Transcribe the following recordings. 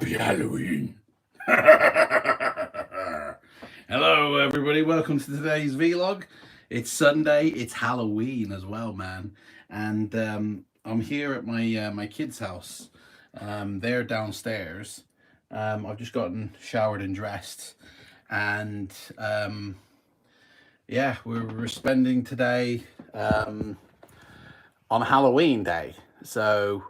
Happy Halloween. Hello everybody, welcome to today's vlog. It's Sunday, it's Halloween as well, man. And I'm here at my kids' house. They're downstairs. I've just gotten showered and dressed. And yeah, we're spending today on Halloween day. So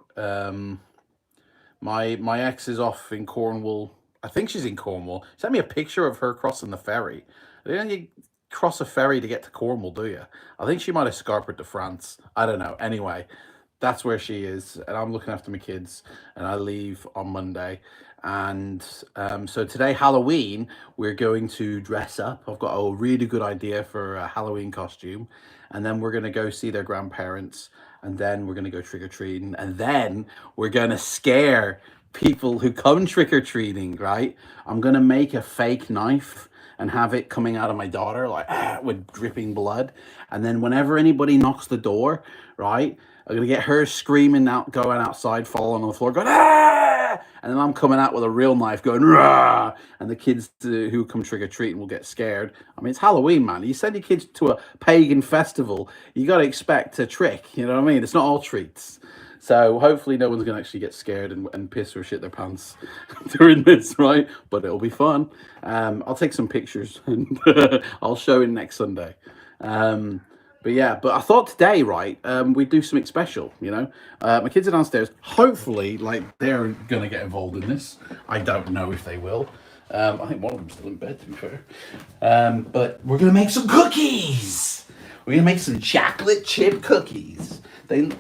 my ex is off in Cornwall. I think she's in Cornwall. Sent me a picture of her crossing the ferry. You don't you cross a ferry to get to Cornwall, do you? I think she might have scarpered to France. I don't know. Anyway, that's where she is, and I'm looking after my kids, and I leave on Monday. And so today, Halloween, we're going to dress up. I've got a really good idea for a Halloween costume, and then we're going to go see their grandparents, and then we're going to go trick-or-treating, and then we're going to scare people who come trick-or-treating, right? I'm going to make a fake knife and have it coming out of my daughter, like, with dripping blood. And then whenever anybody knocks the door, right, I'm going to get her screaming out, going outside, falling on the floor, going, ah! And then I'm coming out with a real knife going, rah! And the kids who come trick-or-treating will get scared. I mean, it's Halloween, man. You send your kids to a pagan festival, you got to expect a trick, you know what I mean? It's not all treats. So hopefully no one's going to actually get scared and piss or shit their pants during this, right? But it'll be fun. I'll take some pictures and I'll show it next Sunday. But yeah, but I thought today, right, we'd do something special, you know? My kids are downstairs. Hopefully, like, they're going to get involved in this. I don't know if they will. I think one of them's still in bed, to be fair. But we're going to make some cookies. We're going to make some chocolate chip cookies.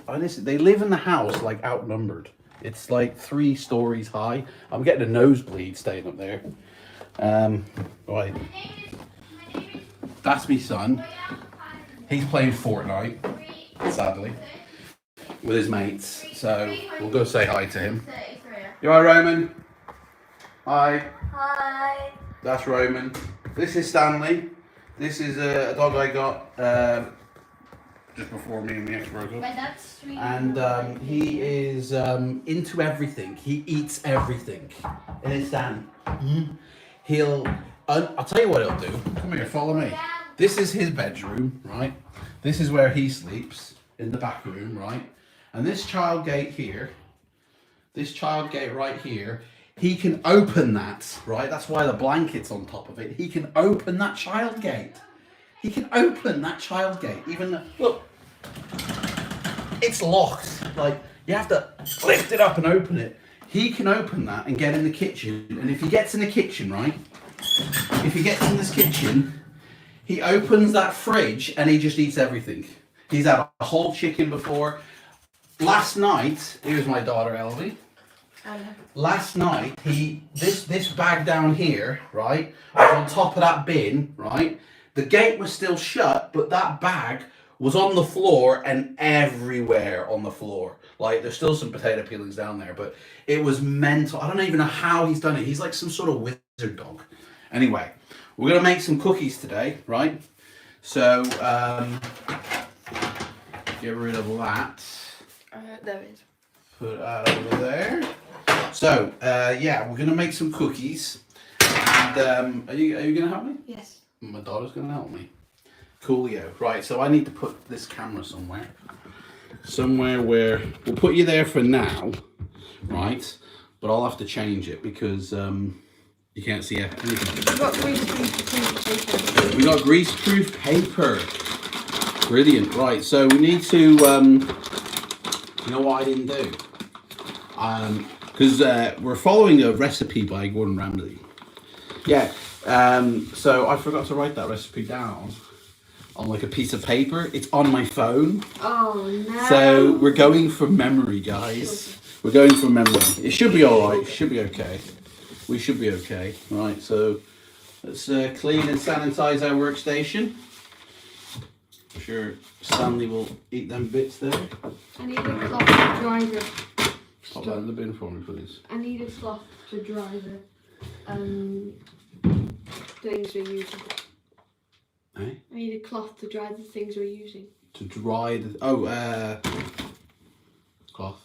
Honestly, they live in the house, like, outnumbered. It's, like, 3 stories high. I'm getting a nosebleed staying up there. Right. That's my son. He's playing Fortnite, sadly, with his mates. So we'll go say hi to him. You alright, Roman? Hi. Hi. That's Roman. This is Stanley. This is a dog I got just before me and my ex broke up. And he is into everything. He eats everything. And it's Dan. I'll tell you what he'll do. Come here, follow me. This is his bedroom, right? This is where he sleeps, in the back room, right? And this child gate here, this child gate right here, he can open that, right? That's why the blanket's on top of it. He can open that child gate. He can open that child gate. Even though, look, it's locked. Like, you have to lift it up and open it. He can open that and get in the kitchen. And if he gets in the kitchen, right? If he gets in this kitchen, he opens that fridge and he just eats everything. He's had a whole chicken before. Last night, here's my daughter Elvie. Last night, this bag down here, right, was on top of that bin, right? The gate was still shut, but that bag was on the floor and everywhere on the floor. Like, there's still some potato peelings down there, but it was mental. I don't even know how he's done it. He's like some sort of wizard dog. Anyway, we're going to make some cookies today, right? So, get rid of that. There it is. Put that over there. So, yeah, we're going to make some cookies. And are you going to help me? Yes. My daughter's going to help me. Coolio. Right, so I need to put this camera somewhere. Somewhere where... We'll put you there for now, right? But I'll have to change it because... you can't see anything. We got greaseproof paper. Brilliant. Right, so we need to, you know what I didn't do? Because we're following a recipe by Gordon Ramsay. Yeah, so I forgot to write that recipe down on like a piece of paper. It's on my phone. Oh no. So we're going from memory, guys. We're going from memory. It should be alright. It should be okay. We should be okay. Right, so let's clean and sanitize our workstation. I'm sure Stanley will eat them bits there. I need a cloth to dry the... Pop that in the bin for me, please. I need a cloth to dry the things we're using. Eh? I need a cloth to dry the things we're using. To dry the... Oh, cloth.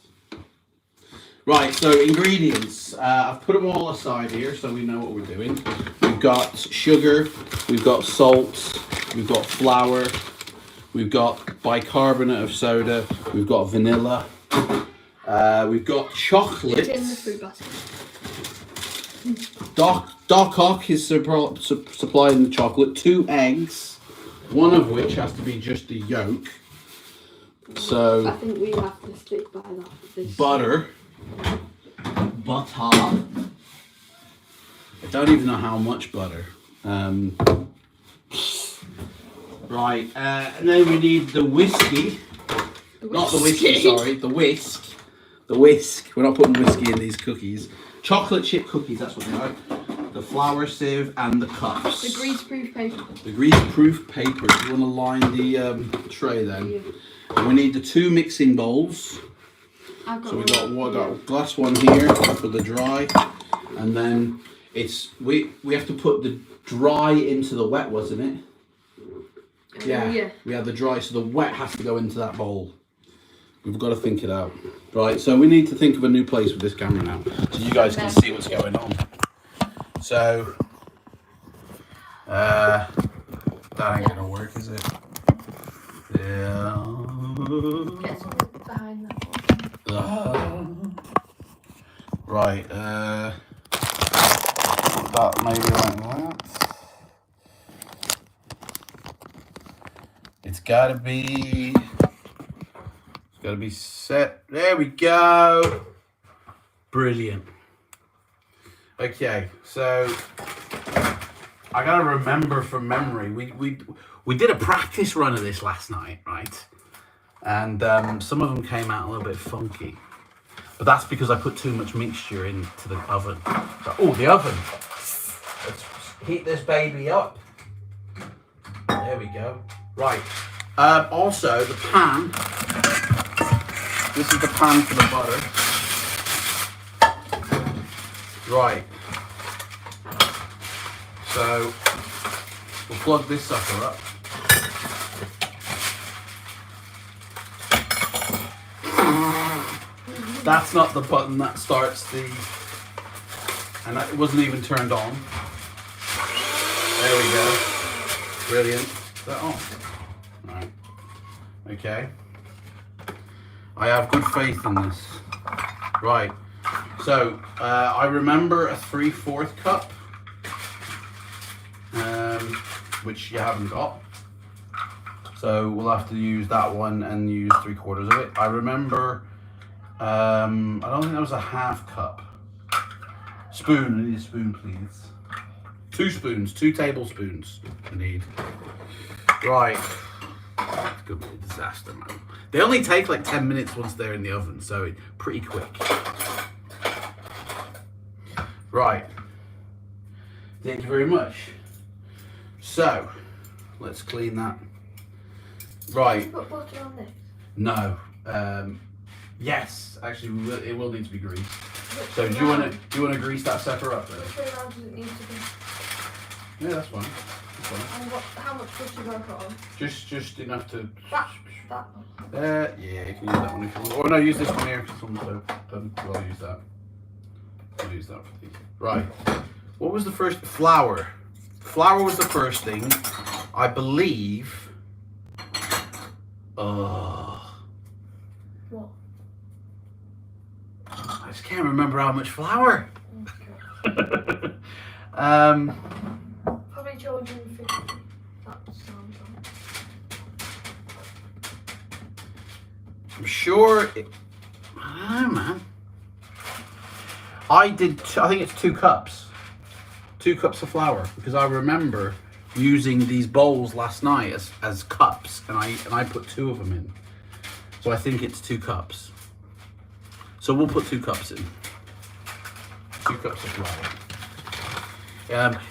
Right, so ingredients. I've put them all aside here so we know what we're doing. We've got sugar, we've got salt, we've got flour, we've got bicarbonate of soda, we've got vanilla, we've got chocolate. It's in the food basket. Doc Ock is supplying the chocolate. 2 eggs, one of which has to be just the yolk. So I think we have to stick by that. butter. I don't even know how much butter. Right, and then we need the whiskey. Not the whiskey, sorry, the whisk. The whisk. We're not putting whiskey in these cookies. Chocolate chip cookies, that's what they are. The flour sieve and the cups. The greaseproof paper. The greaseproof paper. Do you want to line the tray then? Yeah. And we need the 2 mixing bowls. I've got So we one. got a glass one here for the dry, and then we have to put the dry into the wet, wasn't it? Yeah. We have the dry, so the wet has to go into that bowl. We've got to think it out. Right, so we need to think of a new place with this camera now, so you guys can see what's going on. So, that ain't gonna work, is it? Yeah. Get something behind that. Right, that maybe like that. It's gotta be set. There we go. Brilliant. Okay, so I gotta remember from memory. We did a practice run of this last night, right? And some of them came out a little bit funky. But that's because I put too much mixture into the oven. Oh, the oven. Let's heat this baby up. There we go. Right. Also, the pan. This is the pan for the butter. Right. So, we'll plug this sucker up. That's not the button that starts the, and it wasn't even turned on. There we go. Brilliant. Is that on? Right. Okay. I have good faith in this. Right. So, I remember a 3/4 cup, which you haven't got. So we'll have to use that one and use 3/4 of it. I remember, I don't think that was a 1/2 cup. Spoon, I need a spoon, please. 2 spoons, 2 tablespoons I need. Right. It's gonna be a disaster, man. They only take like 10 minutes once they're in the oven, so it's pretty quick. Right. Thank you very much. So, let's clean that. Right. Put butter on this. No. Yes, actually, it will need to be greased. So, do you want to grease that sucker up there? Which way round does it need to be? Yeah, that's fine. That's fine. And how much butter do I put on? Just enough to. That one. Yeah, you can use that one if you want. Or no, use this one here because it's almost done. Well, I'll use that. I'll use that for these. Right. What was the first? Flour. Flour was the first thing, I believe. What? I just can't remember how much flour. Okay. Probably 250. That sounds right. I'm sure. I don't know, man. I think it's 2 cups. 2 cups of flour, because I remember using these bowls last night as cups, and I put 2 of them in. So I think it's 2 cups. So we'll put 2 cups in. 2 cups of flour.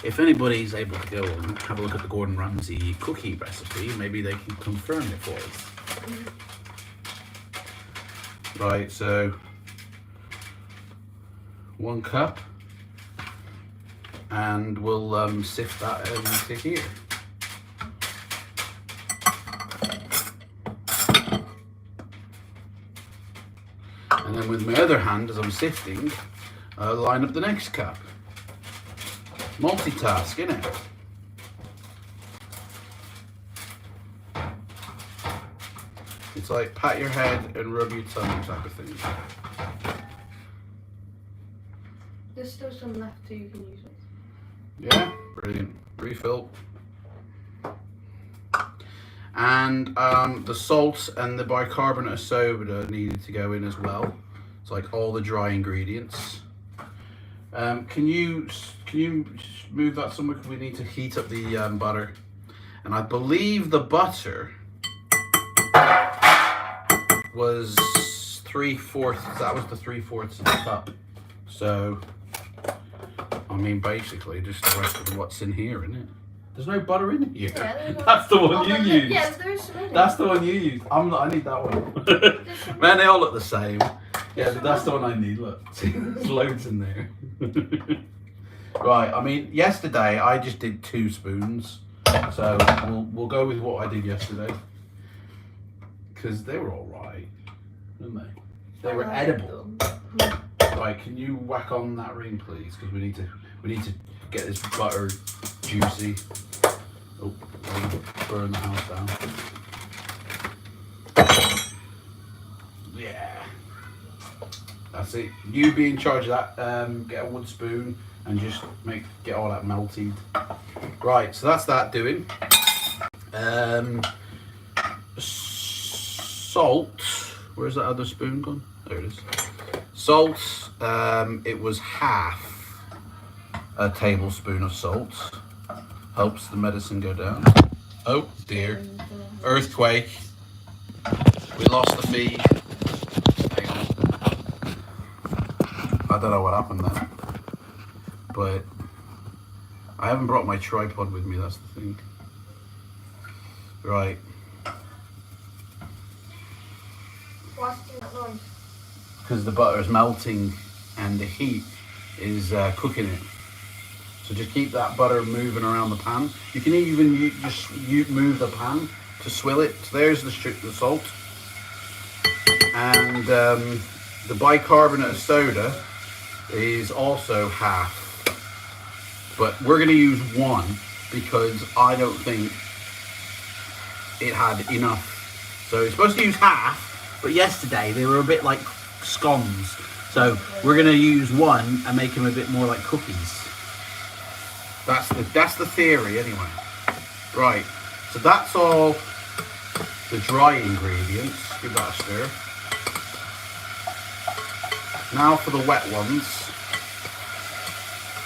If anybody's able to go and have a look at the Gordon Ramsay cookie recipe, maybe they can confirm it for us. Right, so 1 cup, and we'll sift that into here. And then with my other hand, as I'm sifting, line up the next cup. Multitask, innit? It's like pat your head and rub your tummy type of thing. There's still some left too, you can use it. Yeah, brilliant. Refill. And the salt and the bicarbonate of soda needed to go in as well. It's like all the dry ingredients. Can you move that somewhere? Because we need to heat up the butter. And I believe the butter was 3/4. That was the 3/4 of the cup. So, I mean, basically, just the rest of what's in here, isn't it? There's no butter in here. Yeah, That's the one you used. Yeah, there is some in it. That's the one you used. I need that one. Man, they all look the same. Yeah, but that's the one I need. Look, there's loads in there. Right. I mean, yesterday I just did 2 spoons, so we'll go with what I did yesterday because they were all right, weren't they? They were edible. Right. Can you whack on that ring, please? Because we need to get this butter juicy. Oh, burn the house down. Yeah. That's it. You be in charge of that. Get a wood spoon and just get all that melted. Right, so that's that doing. Salt. Where's that other spoon gone? There it is. Salt. It was half a tablespoon of salt. Helps the medicine go down. Oh dear. Earthquake. We lost the feed. Hang on. I don't know what happened there. But I haven't brought my tripod with me, that's the thing. Right. Why's it doing that noise? Because the butter is melting and the heat is cooking it. So just keep that butter moving around the pan. You can even move the pan to swill it. So there's the salt. And the bicarbonate of soda is also half. But we're going to use 1 because I don't think it had enough. So it's supposed to use half, but yesterday they were a bit like scones. So we're going to use 1 and make them a bit more like cookies. That's the theory anyway. Right, so that's all the dry ingredients. Give that a stir. Now for the wet ones,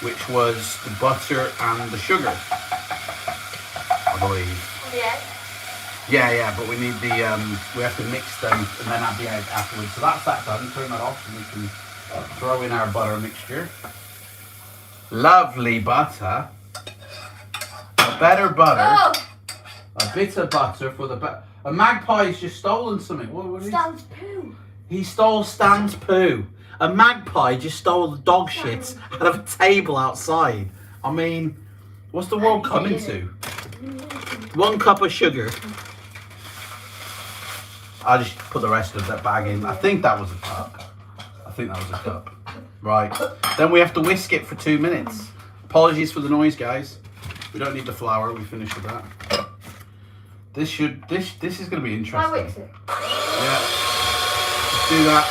which was the butter and the sugar, I believe. Yeah, but we need we have to mix them and then add the egg afterwards. So that's that done. Turn that off and we can throw in our butter mixture. Lovely butter. A better butter. Oh! A bit of butter for the A magpie's just stolen something. What Stan's poo. He stole Stan's poo. A magpie just stole the dog shit out of a table outside. I mean, what's the world coming to? 1 cup of sugar. I just put the rest of that bag in. I think that was a cup. Right. Then we have to whisk it for 2 minutes. Apologies for the noise, guys. We don't need the flour. We finished with that. This is going to be interesting. I whisk it. Yeah. Just do that.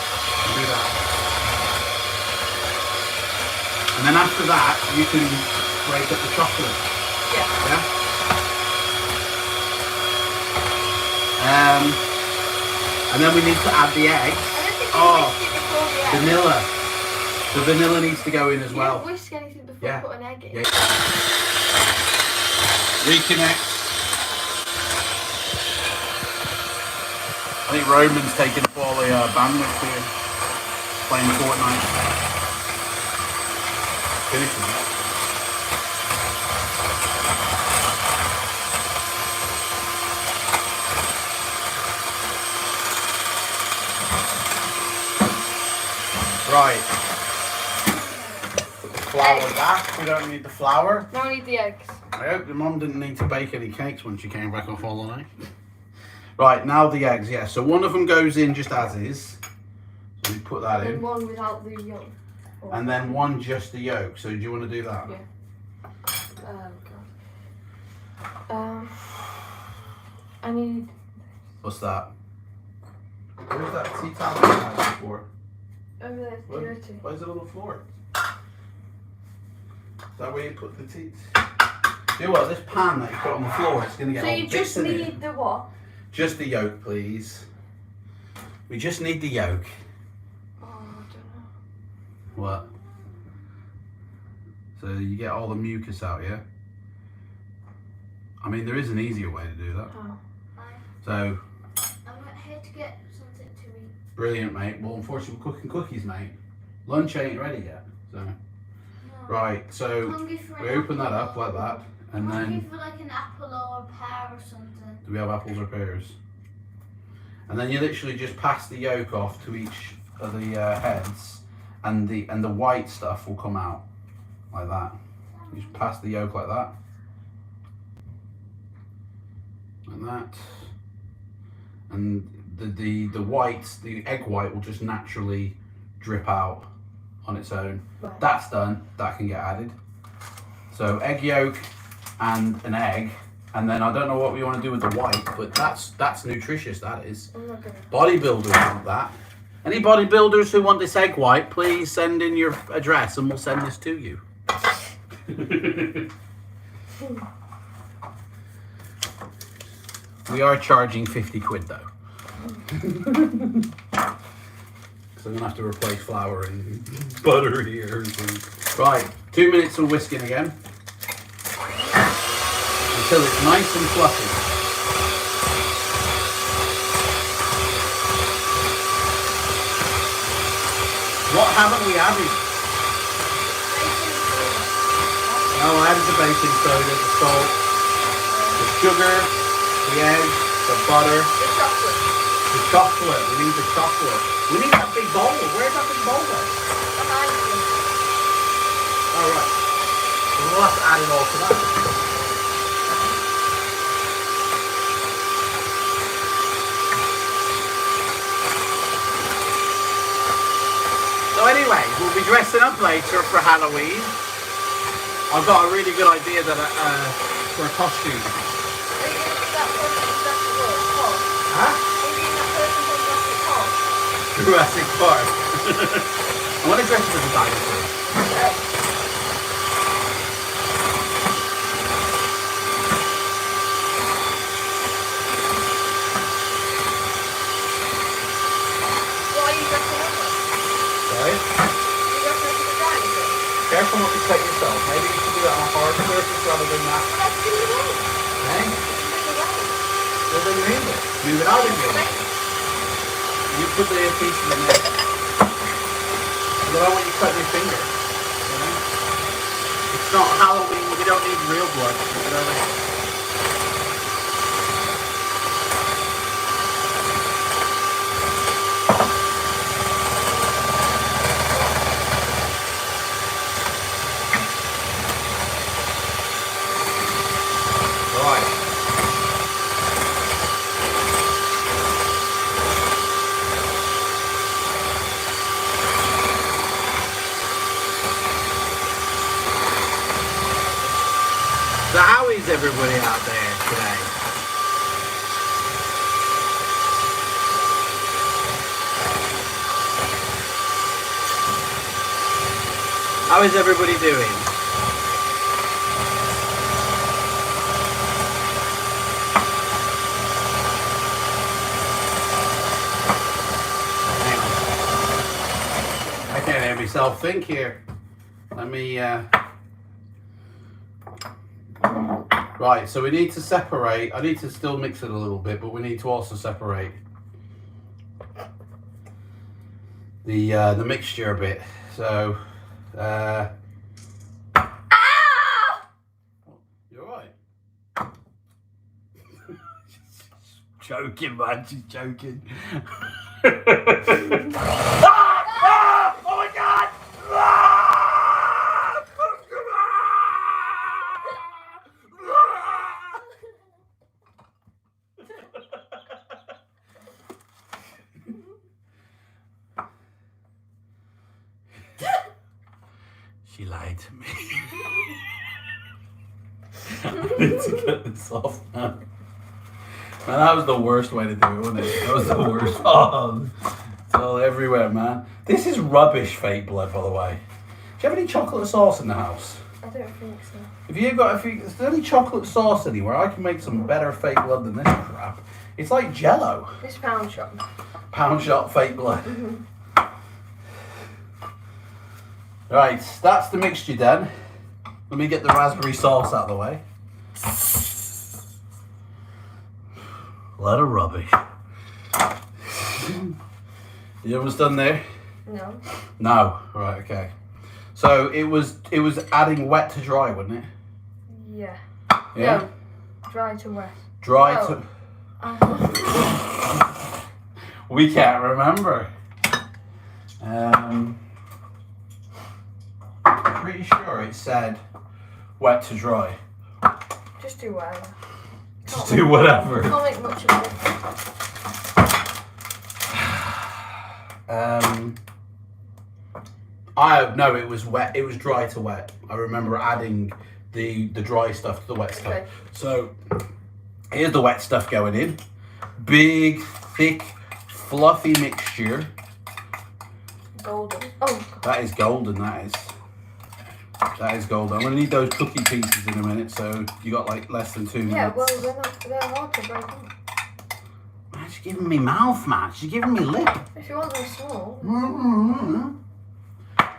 And do that. And then after that, you can break up the chocolate. Yeah. And then we need to add the eggs. Vanilla. The vanilla needs to go in as well. You don't whisk anything before you put an egg in. Yeah. Reconnect. I think Roman's taking up all the bandwidth here. Playing Fortnite. Finishing that. Right. Put the flour back. We don't need the flour. Now I need the eggs. I hope your mum didn't need to bake any cakes when she came back off holiday. Right, now the eggs, yeah. So one of them goes in just as is. And you put that And in. then one without the yolk. Or- And then one just the yolk. So do you want to do that? Yeah. God. I need. What's that? Where's that tea towel you had before? Over there, What? dirty. Why is it on the floor? Is that where you put the tea? You know what? This pan that you put on the floor, it's going to get So all you bits just in it. need the what? Just the yolk, please. We just need the yolk. Oh, I don't know. What? So you get all the mucus out, yeah? I mean, there is an easier way to do that. How? So, I'm here to get something to eat. brilliant, mate. Well, unfortunately, we're cooking cookies, mate. Lunch ain't ready yet. So, right. So we open that up like that, and then for like an apple or a pear or something. do we have apples or pears? And then you literally just pass the yolk off to each of the heads, and the white stuff will come out like that. You just pass the yolk like that. Like that, and the white, the egg white will just naturally drip out on its own. Right. That's done. That can get added. So egg yolk and an egg, and then I don't know what we want to do with the white, but that's nutritious. That is. I'm not gonna. Bodybuilders want that. Any bodybuilders who want this egg white, please send in your address, and we'll send this to you. We are charging 50 quid though. So I'm gonna have to replace flour and butter here. Right, 2 minutes of whisking again. Until it's nice and fluffy. What haven't we added? No, I added the baking soda, the salt, the sugar, the egg, the butter, The chocolate. the chocolate. We need the chocolate. We need that big bowl. Where's that big bowl then? Behind you. Oh, right. So we'll have to add it all to that. So anyway, we'll be dressing up later for Halloween. I've got a really good idea that for a costume. Are you going to be that person from Jurassic World? Paul? Huh? Are you being that person from Jurassic Paul? Jurassic Park. I want to dress up as a dinosaur. What are you dressing up as? Sorry? Are you dressing up as a dinosaur? Careful not to cut yourself. Maybe you should do that on a hard surface rather than that. Well, that's in the way. Hey? It's in the way. Well, then move it. Move it out of you. You put the piece in the neck. I don't want you cutting your finger. You know? It's not Halloween. We don't need real blood. You know what I mean? Right. So how is everybody out there today? How is everybody doing? Hang on. I can't hear myself think here. Let me Right, so we need to separate. I need to still mix it a little bit, but we need to also separate the mixture a bit. So, you're right. Joking, man. She's joking. Oh my God! She lied to me. I need to get this off, man. Man, that was the worst way to do it, wasn't it? That was the worst. Oh, it's all everywhere, man. This is rubbish fake blood, by the way. Do you have any chocolate sauce in the house? I don't think so. Is there any chocolate sauce anywhere? I can make some better fake blood than this crap. It's like Jello. It's pound shop. Pound shop fake blood. Right, that's the mixture done. Let me get the raspberry sauce out of the way. A lot of rubbish. You almost done there? No. No. Right, okay. So it was adding wet to dry, wasn't it? Yeah. Yeah. No. Dry to wet. Dry No. to. We can't remember. Pretty sure it said wet to dry. Just do whatever. Just do whatever. Can't make much of No, it was wet. It was dry to wet. I remember adding the dry stuff to the wet stuff. Okay. So here's the wet stuff going in. Big, thick, fluffy mixture. golden. Oh. That is golden. That is golden. I'm gonna need those cookie pieces in a minute. So you got like less than 2 minutes. Yeah. Well, they're hard to break up. Man, she's giving me mouth, man. She's giving me lip. If you want them small.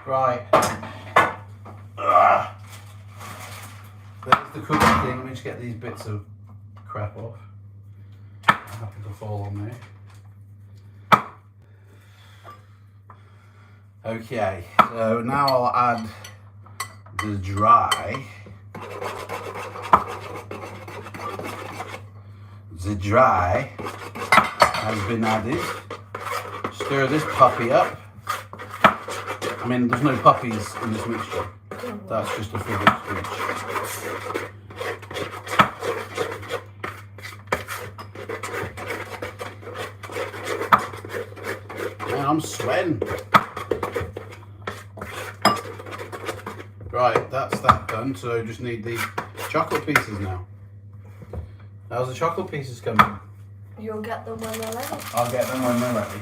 Right. Ugh. There's the cookie thing. Let me just get these bits of crap off. I happen to fall on there. Okay, so now I'll add the dry. The dry has been added. Stir this puppy up. I mean, there's no puppies in this mixture. That's just a figure of speech. Man, I'm sweating. Right, that's that done. So just need the chocolate pieces now. How's the chocolate pieces coming? You'll get them when they're ready. I'll get them when they're ready.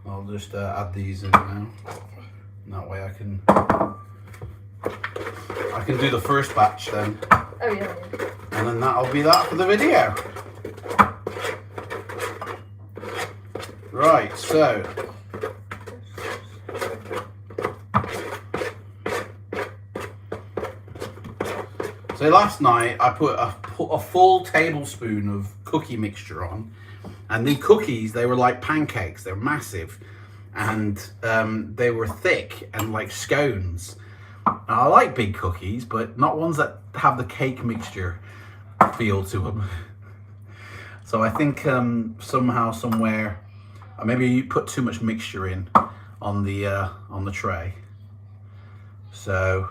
I'll just add these in now. And that way I can do the first batch then. Oh yeah. And then that'll be that for the video. Right, so last night I put a full tablespoon of cookie mixture on, and the cookies, they were like pancakes. They're massive, and they were thick and like scones. Now, I like big cookies, but not ones that have the cake mixture feel to them. So I think somehow, somewhere, maybe you put too much mixture in on the tray. So,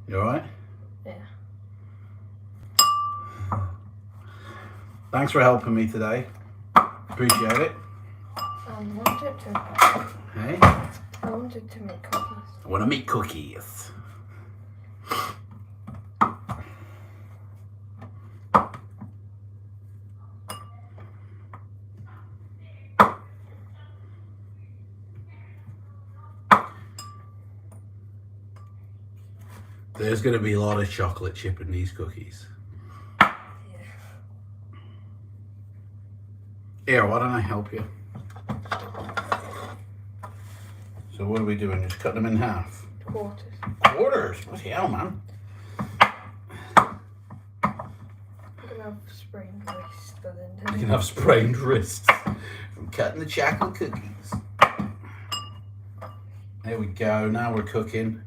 you all right? Yeah. Thanks for helping me today. Appreciate it. I wanted to. Hey? I wanted to make cookies. I want to make cookies. There's going to be a lot of chocolate chip in these cookies. Yeah. Here, why don't I help you? So what are we doing? Just cut them in half? Quarters. Quarters? What the hell, man? I'm gonna have sprained wrist, but then. You can have sprained wrists from cutting the chocolate cookies. There we go. Now we're cooking.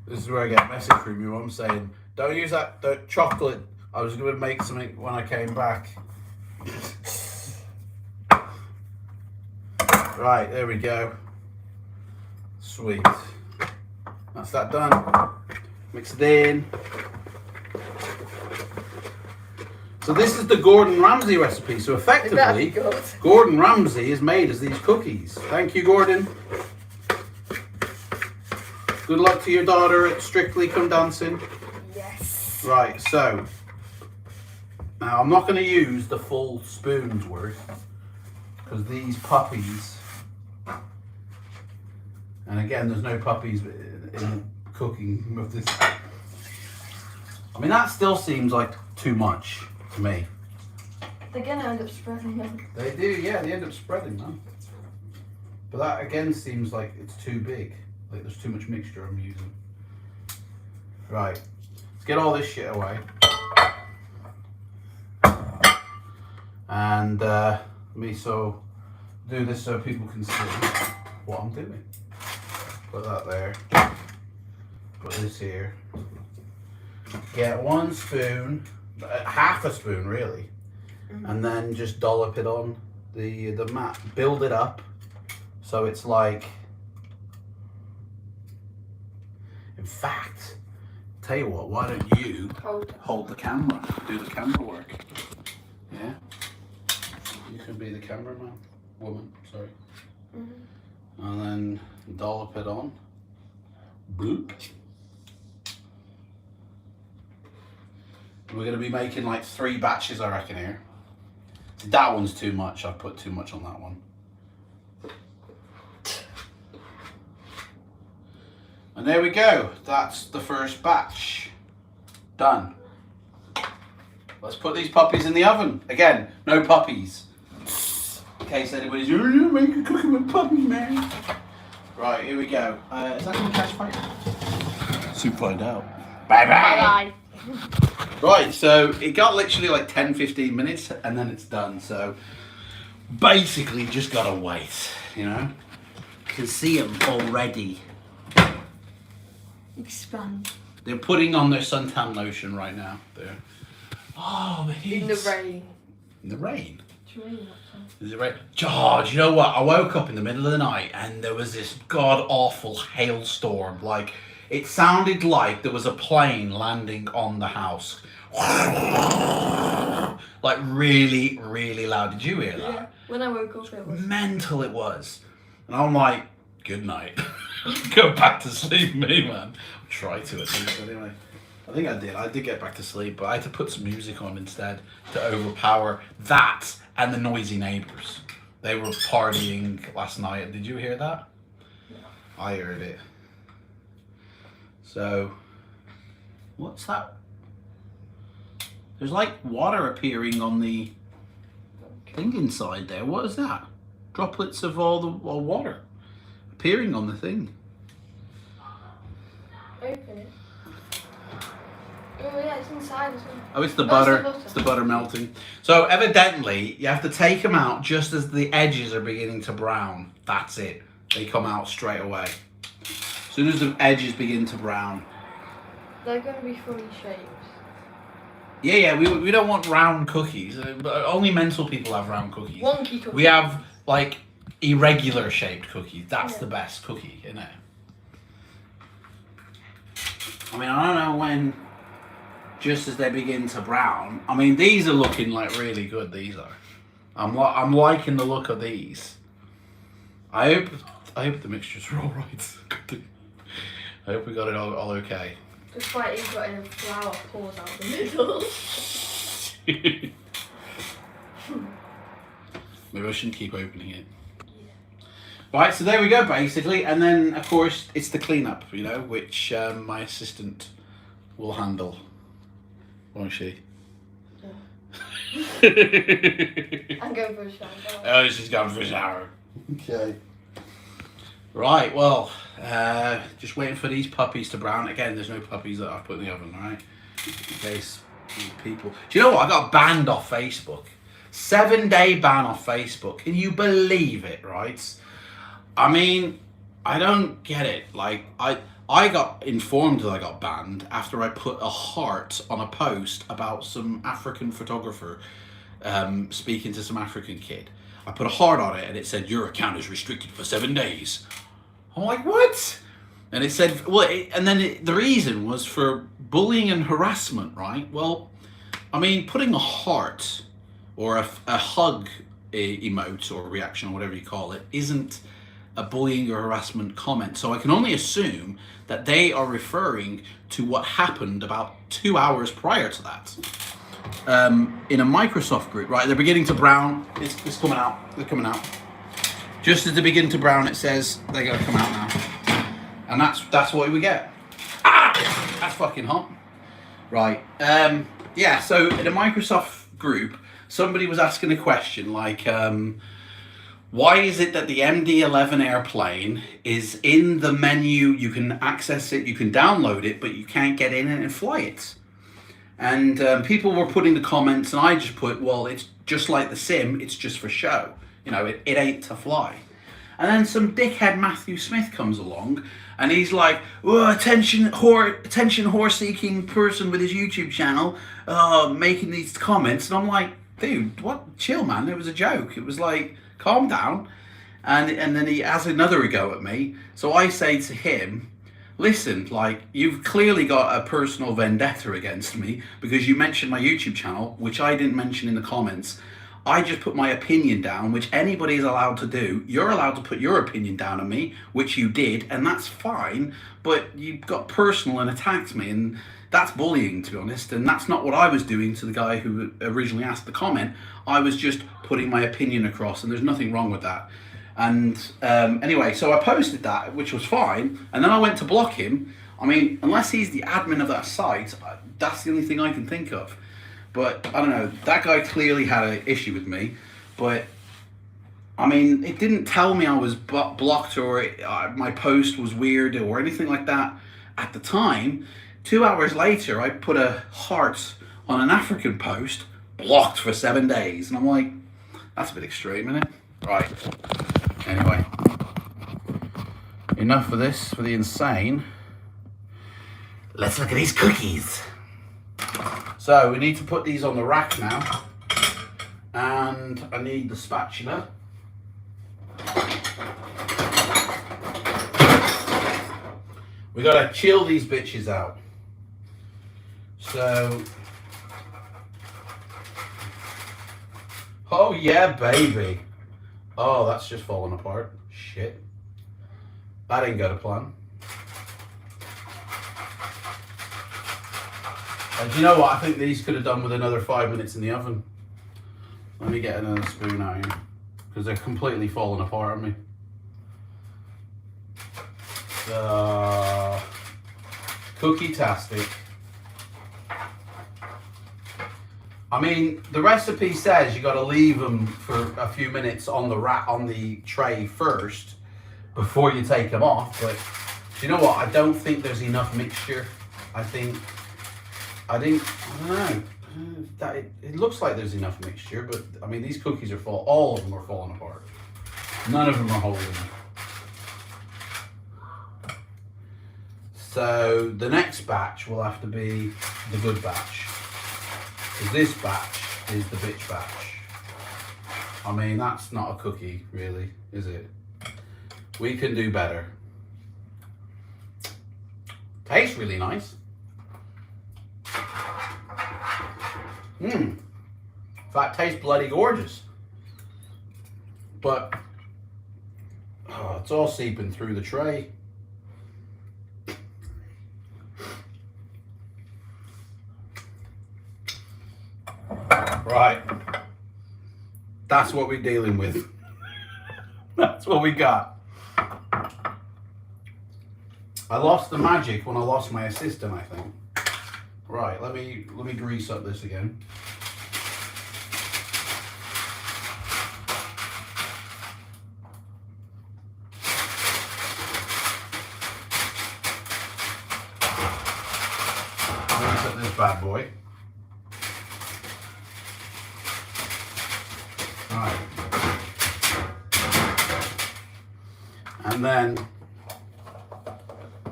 This is where I get a message from your mum saying, don't use that chocolate. I was going to make something when I came back. Right, there we go. Sweet. That's that done. Mix it in. So this is the Gordon Ramsay recipe. So effectively, Gordon Ramsay is made as these cookies. Thank you, Gordon. Good luck to your daughter at Strictly Come Dancing. Yes. Right, so now I'm not going to use the full spoon's worth because these puppies, and again, there's no puppies in cooking of this. I mean, that still seems like too much to me. They're gonna end up spreading them. They do, yeah, they end up spreading them. But that again seems like it's too big. Like there's too much mixture I'm using. Right, let's get all this shit away. And let me do this so people can see what I'm doing. Put that there. Put this here. Get 1 spoon, half a spoon really, and then just dollop it on the mat. Build it up so it's like. In fact, tell you what, why don't you hold the camera, do the camera work? Yeah? You can be the cameraman, woman, sorry. And then dollop it on. Bloop. We're going to be making like 3 batches, I reckon, here. That one's too much, I've put too much on that one. And there we go, that's the first batch. Done. Let's put these puppies in the oven. Again, no puppies. In case anybody's, you're making cooking with puppies, man. Right, here we go. Is that going to catch fire? Soon find out. Bye-bye. Right, so it got literally like 10-15 minutes and then it's done. So basically just gotta wait, you know? You can see them already. Expand. They're putting on their suntan lotion right now. They're, oh, the heat. In the rain. In the rain? It's raining outside. Is it rain? Oh, do you know what? I woke up in the middle of the night and there was this god-awful hailstorm. Like, it sounded like there was a plane landing on the house. Like, really, really loud. Did you hear that? Yeah. When I woke up, it was. Mental it was. And I'm like, good night. Go back to sleep, me, man. Try to at least, anyway. I think I did. I did get back to sleep, but I had to put some music on instead to overpower that and the noisy neighbours. They were partying last night. Did you hear that? No. I heard it. So, what's that? There's like water appearing on the thing inside there. What is that? Droplets of all the water appearing on the thing. Open it. Oh yeah, it's inside as well. Oh, it's the Oh, butter. It's the butter melting. So evidently, you have to take them out just as the edges are beginning to brown. That's it. They come out straight away. As soon as the edges begin to brown. They're going to be funny shapes. Yeah, we don't want round cookies. But only mental people have round cookies. Wonky cookies. We have like irregular shaped cookies. That's Yeah. the best cookie, isn't it? I mean, I don't know when, just as they begin to brown. I mean, these are looking like really good. These are. I'm liking the look of these. I hope the mixtures are all right. I hope we got it all okay. Just like you've got in a flower pours out the middle. Maybe I shouldn't keep opening it. Right, so there we go, basically, and then of course it's the cleanup, you know, which my assistant will handle, won't she? Yeah. I'm going for a shower. Oh, she's going for a shower. Okay. Right, well, just waiting for these puppies to brown. Again, there's no puppies that I've put in the oven, right? In case people... Do you know what? I got banned off Facebook. 7-day ban off Facebook. Can you believe it, right? I mean, I don't get it. Like, I got informed that I got banned after I put a heart on a post about some African photographer speaking to some African kid. I put a heart on it and it said, your account is restricted for 7 days. I'm like, what? And it said, the reason was for bullying and harassment, right? Well, I mean, putting a heart or a hug emote or reaction or whatever you call it isn't a bullying or harassment comment. So I can only assume that they are referring to what happened about 2 hours prior to that. In a Microsoft group, right? They're beginning to brown. It's coming out. They're coming out. Just as they begin to brown, it says they're going to come out now. And that's what we get. Ah! That's fucking hot. Right. Yeah, so in a Microsoft group, somebody was asking a question like, why is it that the MD-11 airplane is in the menu, you can access it, you can download it, but you can't get in it and fly it? And people were putting the comments, and I just put, well, it's just like the sim, it's just for show. You know, it ain't to fly. And then some dickhead Matthew Smith comes along, and he's like, oh, attention whore-seeking person with his YouTube channel, making these comments. And I'm like, dude, what? Chill, man. It was a joke. It was like, calm down. And then he has another go at me. So I say to him, listen, like, you've clearly got a personal vendetta against me because you mentioned my YouTube channel, which I didn't mention in the comments. I just put my opinion down, which anybody is allowed to do. You're allowed to put your opinion down on me, which you did, and that's fine. But you got personal and attacked me, and that's bullying, to be honest. And that's not what I was doing to the guy who originally asked the comment. I was just putting my opinion across, and there's nothing wrong with that. And anyway, so I posted that, which was fine, and then I went to block him. I mean, unless he's the admin of that site, that's the only thing I can think of. But I don't know, that guy clearly had an issue with me, but I mean, it didn't tell me I was blocked or my post was weird or anything like that at the time. 2 hours later, I put a heart on an African post, blocked for 7 days. And I'm like, that's a bit extreme, isn't it? Right. Anyway, enough of this for the insane. Let's look at these cookies. So we need to put these on the rack now. And I need the spatula. We gotta chill these bitches out. So, oh yeah, baby. Oh, that's just falling apart. Shit. That didn't go to plan. And do you know what? I think these could have done with another 5 minutes in the oven. Let me get another spoon out here, because they're completely falling apart on me. Cookie-tastic. I mean, the recipe says you got to leave them for a few minutes on the tray first before you take them off. But do you know what? I don't think there's enough mixture. I don't know. It looks like there's enough mixture, but I mean, these cookies are all of them are falling apart. None of them are holding. So the next batch will have to be the good batch. Because this batch is the bitch batch. I mean, that's not a cookie, really, is it? We can do better. Tastes really nice. In fact, tastes bloody gorgeous. But it's all seeping through the tray. Right. That's what we're dealing with. That's what we got. I lost the magic when I lost my assistant, I think. Right, let me grease up this again. Grease up this bad boy. Right. And then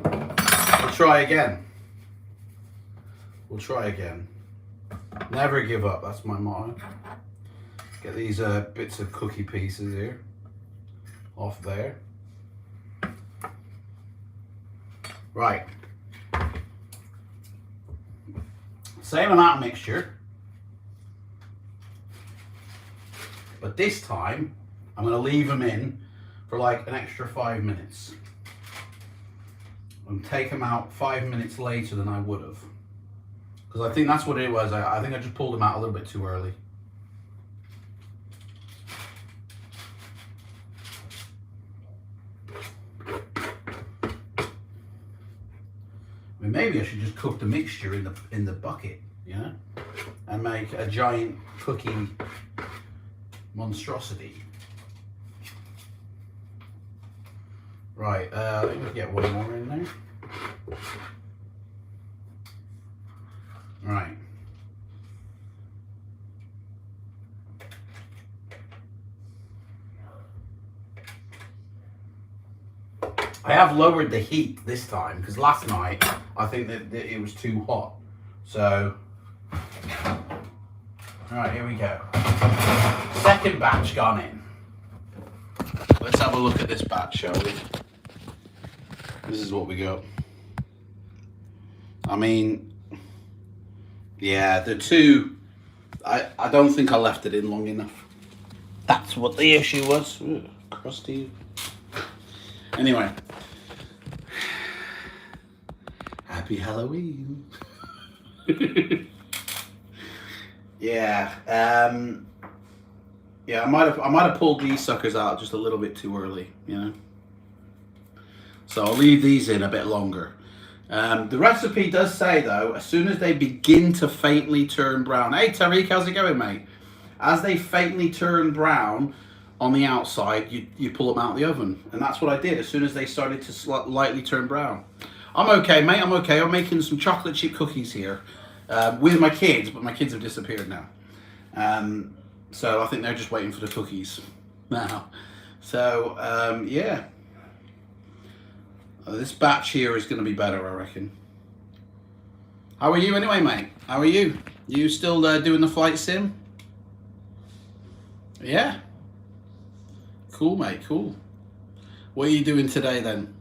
we'll try again. We'll try again. Never give up, that's my motto. Get these bits of cookie pieces here off there. Right. Same amount of mixture. But this time, I'm going to leave them in for like an extra 5 minutes. And take them out 5 minutes later than I would have. Because I think that's what it was. I think I just pulled them out a little bit too early. I mean, maybe I should just cook the mixture in the bucket, you know, and make a giant cookie monstrosity. Right, let me get one more in there. Right. I have lowered the heat this time because last night I think that it was too hot. So, all right, here we go. Second batch gone in. Let's have a look at this batch, shall we? This is what we got. I mean, yeah, the two, I don't think I left it in long enough. That's what the issue was. Ooh, crusty. Anyway. Happy Halloween. Yeah. Yeah, I might have pulled these suckers out just a little bit too early, you know. So I'll leave these in a bit longer. The recipe does say though, as soon as they begin to faintly turn brown. Hey Tariq, how's it going, mate? As they faintly turn brown on the outside, you pull them out of the oven, and that's what I did. As soon as they started to lightly turn brown. I'm okay, mate. I'm okay. I'm making some chocolate chip cookies here with my kids, but my kids have disappeared now. So I think they're just waiting for the cookies now. So yeah, this batch here is going to be better, I reckon. How are you anyway, mate? How are you? You still doing the flight sim? Yeah. Cool, mate. Cool. What are you doing today then?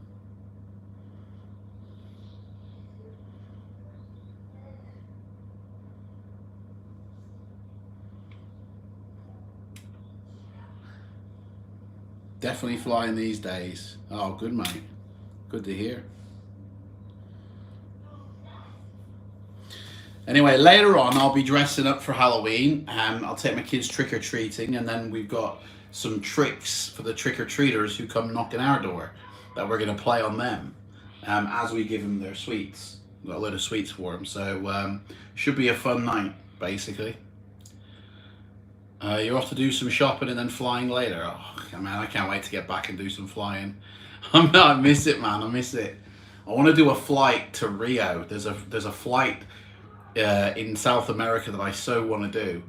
Definitely flying these days. Oh, good, mate. Good to hear. Anyway, later on, I'll be dressing up for Halloween. I'll take my kids trick-or-treating, and then we've got some tricks for the trick-or-treaters who come knocking our door that we're going to play on them as we give them their sweets. We've got a load of sweets for them, so should be a fun night, basically. You're off to do some shopping and then flying later. Oh, man, I can't wait to get back and do some flying. I miss it, man. I miss it. I want to do a flight to Rio. There's a flight in South America that I so want to do,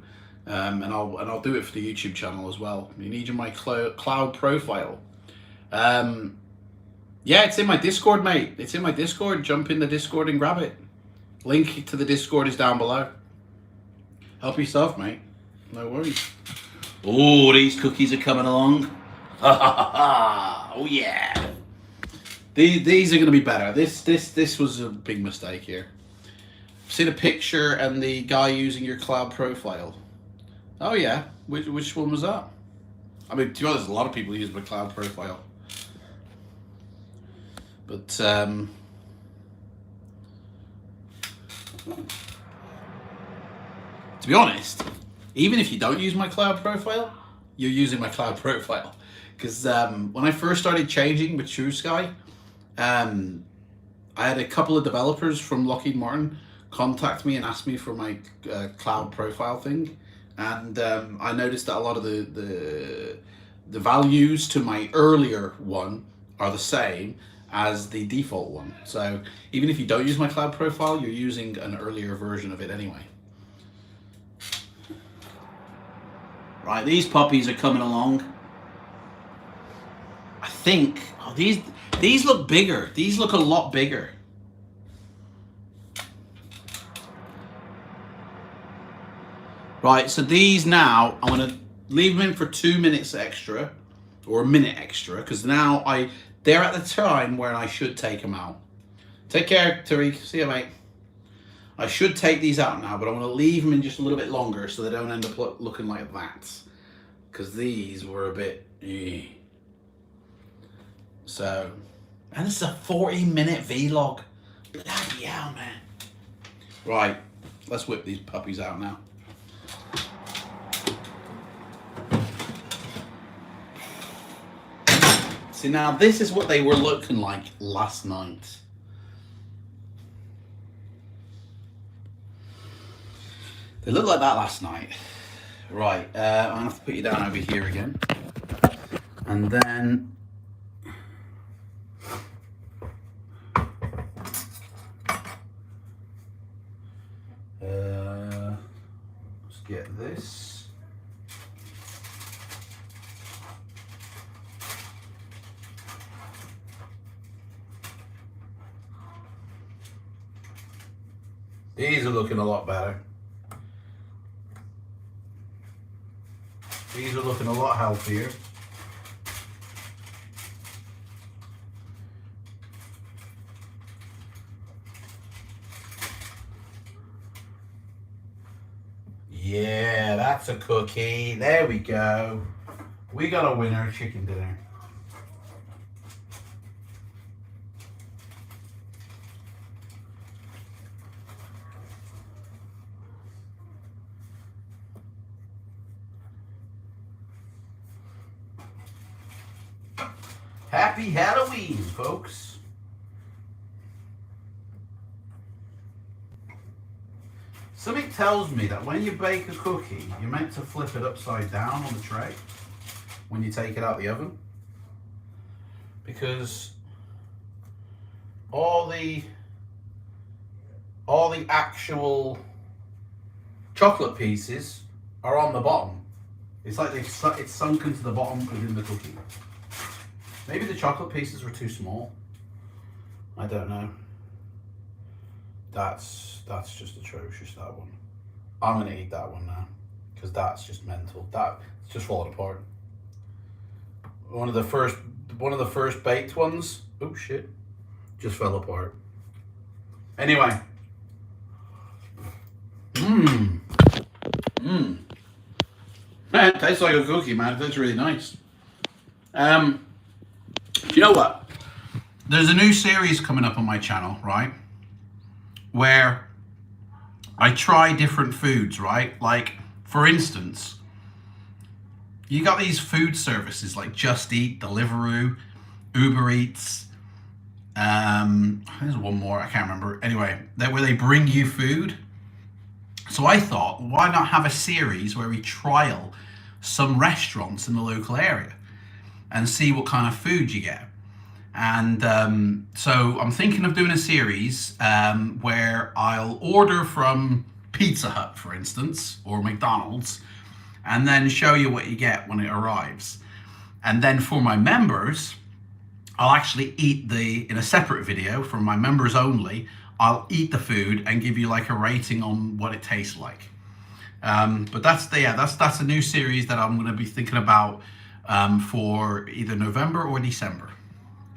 and I'll do it for the YouTube channel as well. You need my cloud profile. Yeah, it's in my Discord, mate. It's in my Discord. Jump in the Discord and grab it. Link to the Discord is down below. Help yourself, mate. No worries. Oh, these cookies are coming along. Ha ha ha ha. Oh yeah. These are going to be better. This was a big mistake here. See the picture and the guy using your cloud profile. Oh yeah. Which one was that? I mean, to be honest, a lot of people use my cloud profile. But to be honest, even if you don't use my cloud profile, you're using my cloud profile. Because when I first started changing with Tues, I had a couple of developers from Lockheed Martin contact me and ask me for my cloud profile thing. And I noticed that a lot of the values to my earlier one are the same as the default one. So even if you don't use my cloud profile, you're using an earlier version of it anyway. Right, these puppies are coming along. I think, oh, these look bigger. These look a lot bigger. Right, so these now, I'm gonna leave them in for 2 minutes extra, or a minute extra, because now they're at the time where I should take them out. Take care, Tariq. See you, mate. I should take these out now, but I want to leave them in just a little bit longer so they don't end up looking like that. Because these were a bit... So... And this is a 40-minute vlog. Bloody hell, man. Right. Let's whip these puppies out now. See, now this is what they were looking like last night. They looked like that last night. Right, I'm going to have to put you down over here again. And then... let's get this. These are looking a lot better. These are looking a lot healthier. Yeah, that's a cookie. There we go. We got a winner, chicken dinner. Happy Halloween, folks. Something tells me that when you bake a cookie, you're meant to flip it upside down on the tray when you take it out the oven. Because all the actual chocolate pieces are on the bottom. It's like it's sunk into the bottom within the cookie. Maybe the chocolate pieces were too small. I don't know. That's just atrocious, that one. I'm gonna eat that one now, because that's just mental. That's just falling apart. One of the first baked ones, oh shit, just fell apart. Anyway. Man, it tastes like a cookie, man. It tastes really nice. You know what? There's a new series coming up on my channel, right? Where I try different foods, right? Like, for instance, you got these food services like Just Eat, Deliveroo, Uber Eats. There's one more, I can't remember. Anyway, where they bring you food. So I thought, why not have a series where we trial some restaurants in the local area and see what kind of food you get. And so I'm thinking of doing a series where I'll order from Pizza Hut, for instance, or McDonald's, and then show you what you get when it arrives. And then for my members, I'll actually eat in a separate video for my members only, I'll eat the food and give you like a rating on what it tastes like. But that's a new series that I'm going to be thinking about for either November or December.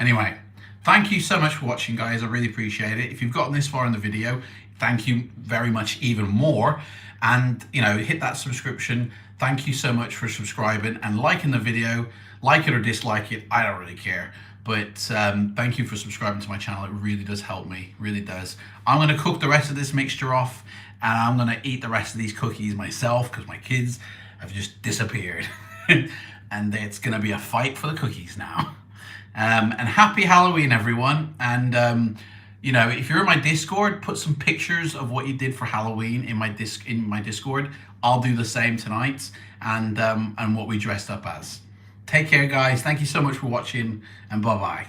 Anyway, thank you so much for watching, guys. I really appreciate it. If you've gotten this far in the video, thank you very much even more. And, you know, hit that subscription. Thank you so much for subscribing and liking the video. Like it or dislike it, I don't really care. But thank you for subscribing to my channel. It really does help me, really does. I'm going to cook the rest of this mixture off, and I'm going to eat the rest of these cookies myself because my kids have just disappeared. And it's going to be a fight for the cookies now. And happy Halloween, everyone. And you know, if you're in my Discord, put some pictures of what you did for Halloween in my Discord. I'll do the same tonight, and what we dressed up as. Take care, guys. Thank you so much for watching, and bye-bye.